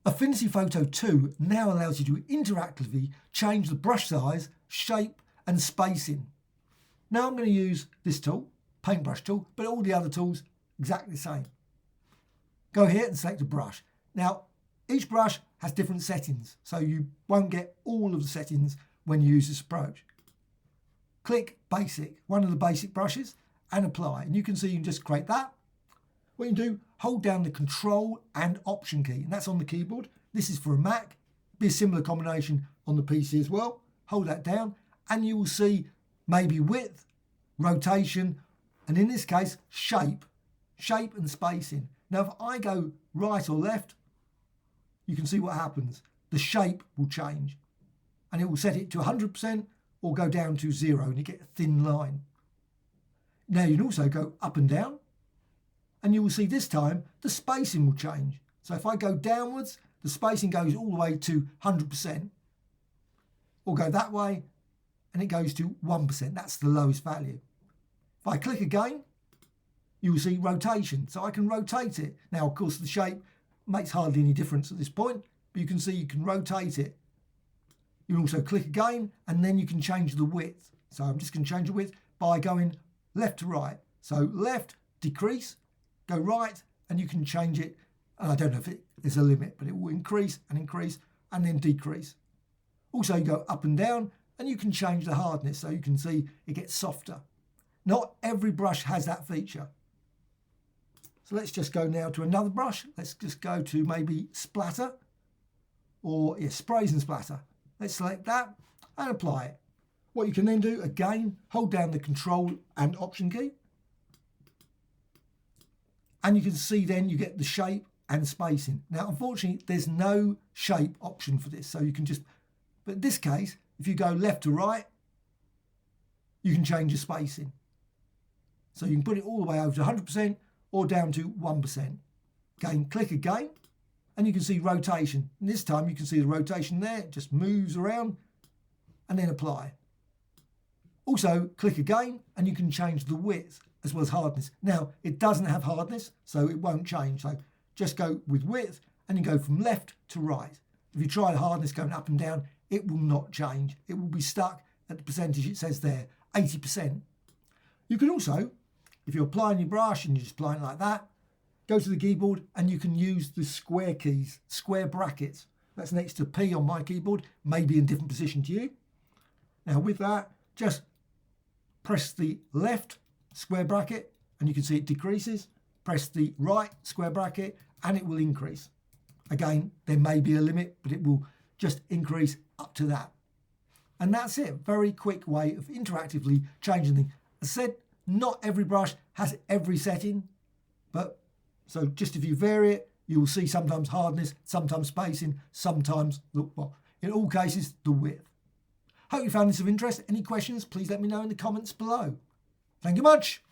Affinity Photo 2 now allows you to interactively change the brush size, shape and spacing. Now I'm going to use this tool, paintbrush tool, but all the other tools exactly the same. Go here and select a brush. Now each brush has different settings, so you won't get all of the settings when you use this approach. Click Basic, one of the basic brushes, and apply. And you can see you can just create that. What you do, hold down the Control and Option key, and that's on the keyboard. This is for a Mac. Be a similar combination on the PC as well. Hold that down, and you will see maybe width, rotation, and in this case, shape and spacing. Now, if I go right or left, you can see what happens. The shape will change, and it will set it to 100% or go down to 0, and you get a thin line. Now, you can also go up and down, and you will see this time the spacing will change. So if I go downwards, the spacing goes all the way to 100%, or go that way and it goes to 1%. That's the lowest value. If I click again, you will see rotation. So I can rotate it. Now, of course, the shape makes hardly any difference at this point, but you can see you can rotate it. You can also click again, and then you can change the width. So I'm just going to change the width by going left to right. So left, decrease, go right, and you can change it. And I don't know if there's a limit, but it will increase and then decrease. Also, you go up and down, and you can change the hardness, so you can see it gets softer. Not every brush has that feature. So let's just go now to another brush. Let's just go to maybe splatter, or sprays and splatter. Let's select that and apply it. What you can then do, again, hold down the Control and Option key. And you can see then you get the shape and spacing. Now, unfortunately, there's no shape option for this. So you can just, but in this case, if you go left to right, you can change the spacing. So you can put it all the way over to 100% or down to 1%. Again, click again, and you can see rotation. And this time you can see the rotation there, it just moves around, and then apply. Also, click again, and you can change the width as well as hardness. Now, it doesn't have hardness, so it won't change. So just go with width, and you go from left to right. If you try the hardness going up and down, it will not change. It will be stuck at the percentage it says there, 80%. You can also, if you're applying your brush and you're just applying it like that, go to the keyboard and you can use the square keys, square brackets. That's next to P on my keyboard, maybe in a different position to you. Now with that, just press the left square bracket and you can see it decreases. Press the right square bracket and it will increase. Again, there may be a limit, but it will just increase up to that. And that's it. Very quick way of interactively changing things. As I said, not every brush has every setting, but so just if you vary it, you will see sometimes hardness, sometimes spacing, sometimes, well, in all cases, the width. Hope you found this of interest. Any questions, please let me know in the comments below. Thank you much.